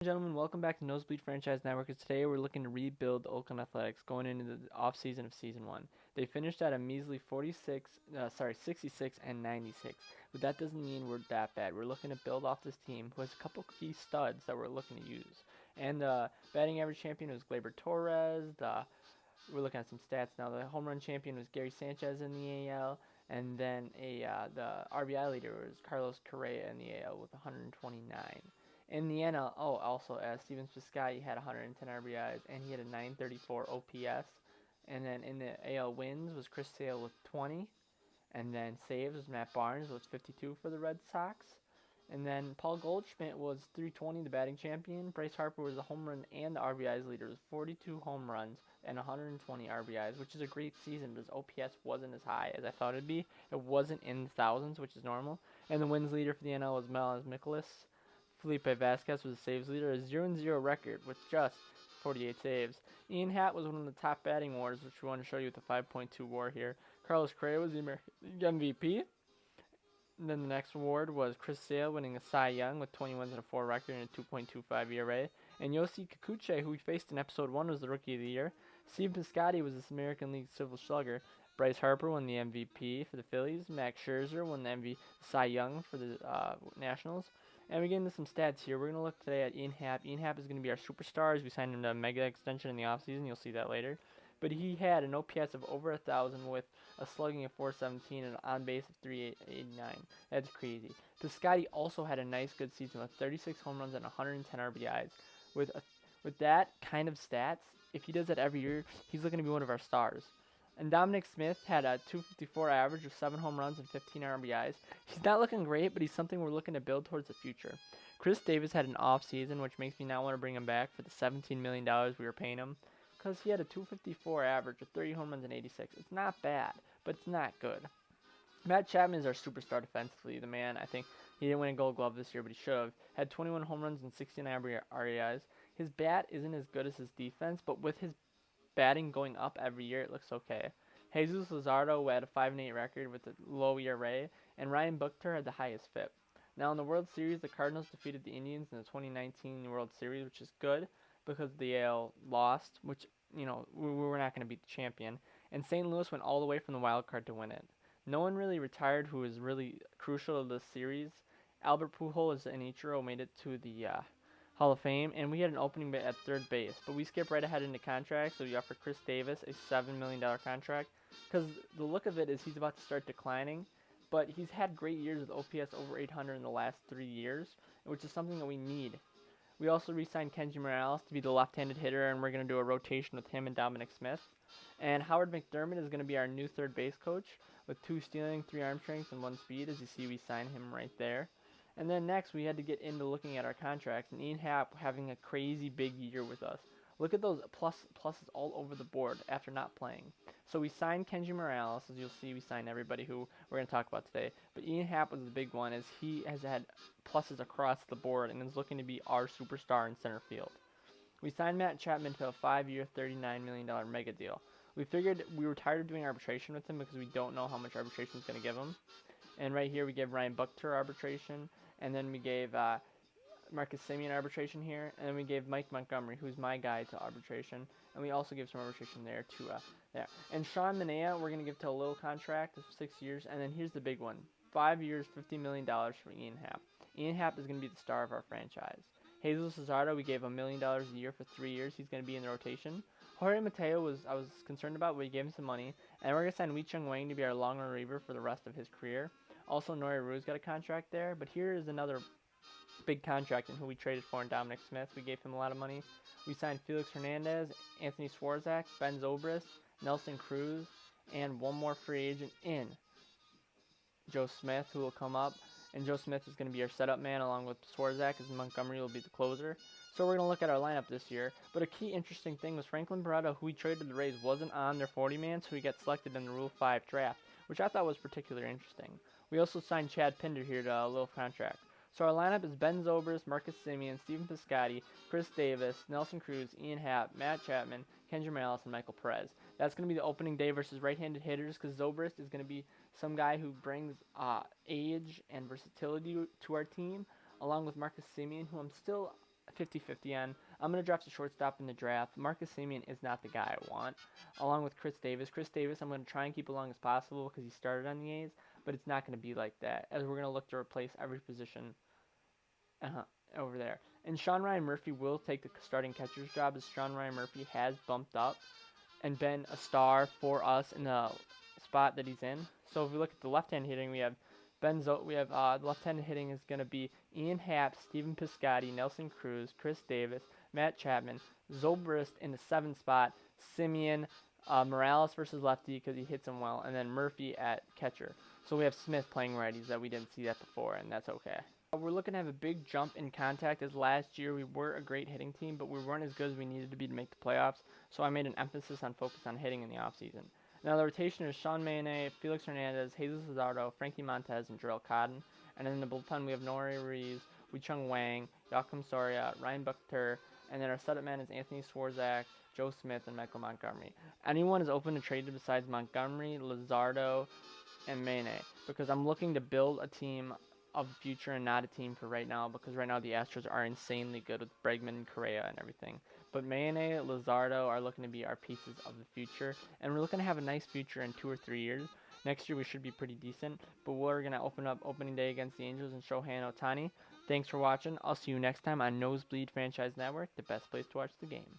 gentlemen, welcome back to Nosebleed Franchise Network. Today we're looking to rebuild the Oakland Athletics going into the off-season of Season 1. They finished at a measly 66 and 96, but that doesn't mean we're that bad. We're looking to build off this team who has a couple key studs that we're looking to use. And the batting average champion was Gleyber Torres. We're looking at some stats now. The home run champion was Gary Sanchez in the AL. And then the RBI leader was Carlos Correa in the AL with 129. In the NL, also Steven Piscotty had 110 RBIs and he had a 934 OPS. And then in the AL wins was Chris Sale with 20. And then saves was Matt Barnes with 52 for the Red Sox. And then Paul Goldschmidt was 320, the batting champion. Bryce Harper was the home run and the RBIs leader with 42 home runs and 120 RBIs, which is a great season, but his OPS wasn't as high as I thought it'd be. It wasn't in the thousands, which is normal. And the wins leader for the NL was Miles Mikolas. Felipe Vasquez was the saves leader, a 0-0 record with just 48 saves. Ian Happ was one of the top batting wars, which we want to show you with the 5.2 WAR here. Carlos Correa was the American MVP. And then the next award was Chris Sale winning a Cy Young with 20 wins and a 4 record and a 2.25 ERA. And Yossi Kikuchi, who we faced in Episode 1, was the Rookie of the Year. Steven Piscotty was this American League Silver Slugger. Bryce Harper won the MVP for the Phillies. Max Scherzer won the Cy Young for the Nationals. And we get into some stats here. We're going to look today at Ian Happ. Ian Happ is going to be our superstar as we signed him to a mega extension in the offseason. You'll see that later. But he had an OPS of over 1,000 with a slugging of 417 and an on-base of 389. That's crazy. Piscotty also had a nice, good season with 36 home runs and 110 RBIs. With that kind of stats, if he does that every year, he's looking to be one of our stars. And Dominic Smith had a 254 average with 7 home runs and 15 RBIs. He's not looking great, but he's something we're looking to build towards the future. Chris Davis had an off season, which makes me not want to bring him back for the $17 million we were paying him, because he had a 254 average with 30 home runs and 86. It's not bad, but it's not good. Matt Chapman is our superstar defensively. The man, I think, he didn't win a Gold Glove this year, but he should have. Had 21 home runs and 69 RBIs. His bat isn't as good as his defense, but with his batting going up every year, it looks okay. Jesus Luzardo had a 5-8 record with a low ERA, and Ryan Buchter had the highest FIP. Now in the World Series, the Cardinals defeated the Indians in the 2019 World Series, which is good because the AL lost, which, we were not going to beat the champion. And St. Louis went all the way from the wild card to win it. No one really retired who was really crucial to this series. Albert Pujols and Ichiro made it to the Hall of Fame, and we had an opening at third base, but we skipped right ahead into contracts, so we offered Chris Davis a $7 million contract, because the look of it is he's about to start declining, but he's had great years with OPS over 800 in the last 3 years, which is something that we need. We also re-signed Kenji Morales to be the left-handed hitter, and we're going to do a rotation with him and Dominic Smith. And Howard McDermott is going to be our new third base coach with 2 stealing, 3 arm strength, and 1 speed. As you see, we signed him right there. And then next, we had to get into looking at our contracts, and Ian Happ having a crazy big year with us. Look at those pluses all over the board after not playing. So we signed Kenji Morales. As you'll see, we signed everybody who we're going to talk about today. But Ian Happ was the big one, as he has had pluses across the board and is looking to be our superstar in center field. We signed Matt Chapman to a 5-year, $39 million mega deal. We figured we were tired of doing arbitration with him because we don't know how much arbitration is going to give him. And right here, we gave Ryan Buchter arbitration. And then we gave Marcus Semien arbitration here. And then we gave Mike Montgomery, who's my guy, to arbitration. And we also gave some arbitration there to there. And Sean Manaea, we're going to give to a little contract of 6 years. And then here's the big one. 5 years, $50 million for Ian Happ. Ian Happ is going to be the star of our franchise. Jesus Luzardo, we gave $1 million a year for 3 years. He's going to be in the rotation. Jorge Mateo I was concerned about, but we gave him some money. And we're going to sign Wei Chung Wang to be our long reliever for the rest of his career. Also, Nori Ruiz got a contract there, but here is another big contract in who we traded for in Dominic Smith. We gave him a lot of money. We signed Felix Hernandez, Anthony Swarzak, Ben Zobrist, Nelson Cruz, and one more free agent in Joe Smith, who will come up. And Joe Smith is going to be our setup man along with Swarzak, as Montgomery will be the closer. So we're going to look at our lineup this year. But a key interesting thing was Franklin Barreto, who we traded to the Rays, wasn't on their 40-man, so he got selected in the Rule 5 draft, which I thought was particularly interesting. We also signed Chad Pinder here to a little contract. So our lineup is Ben Zobrist, Marcus Semien, Steven Piscotty, Chris Davis, Nelson Cruz, Ian Happ, Matt Chapman, Kenji Morales, and Michael Perez. That's going to be the opening day versus right-handed hitters, because Zobrist is going to be some guy who brings age and versatility to our team, along with Marcus Semien, who I'm still 50-50 on. I'm going to draft a shortstop in the draft. Marcus Semien is not the guy I want, along with Chris Davis. Chris Davis, I'm going to try and keep along as possible because he started on the A's, but it's not going to be like that, as we're going to look to replace every position over there. And Sean Ryan Murphy will take the starting catcher's job, as Sean Ryan Murphy has bumped up and been a star for us in the spot that he's in. So if we look at the left-hand hitting, we have the left-handed hitting is going to be Ian Happ, Stephen Piscotty, Nelson Cruz, Chris Davis, Matt Chapman, Zobrist in the 7th spot, Semien, Morales versus lefty because he hits him well, and then Murphy at catcher. So we have Smith playing righties that we didn't see that before, and that's okay. We're looking to have a big jump in contact, as last year we were a great hitting team, but we weren't as good as we needed to be to make the playoffs, so I made an emphasis on focus on hitting in the offseason. Now the rotation is Sean Mayne, Felix Hernandez, Jesus Luzardo, Frankie Montez, and Jarrell Cotton. And then in the bullpen we have Nori Ruiz, Wei-Chung Wang, Joakim Soria, Ryan Buchter, and then our setup man is Anthony Swarzak, Joe Smith, and Michael Montgomery. Anyone is open to trade besides Montgomery, Luzardo, and Mayne, because I'm looking to build a team of the future and not a team for right now, because right now the Astros are insanely good with Bregman and Correa and everything. But Mayne, Luzardo are looking to be our pieces of the future, and we're looking to have a nice future in 2 or 3 years. Next year we should be pretty decent, but we're going to open up opening day against the Angels and Shohei Ohtani. Thanks for watching. I'll see you next time on Nosebleed Franchise Network, the best place to watch the game.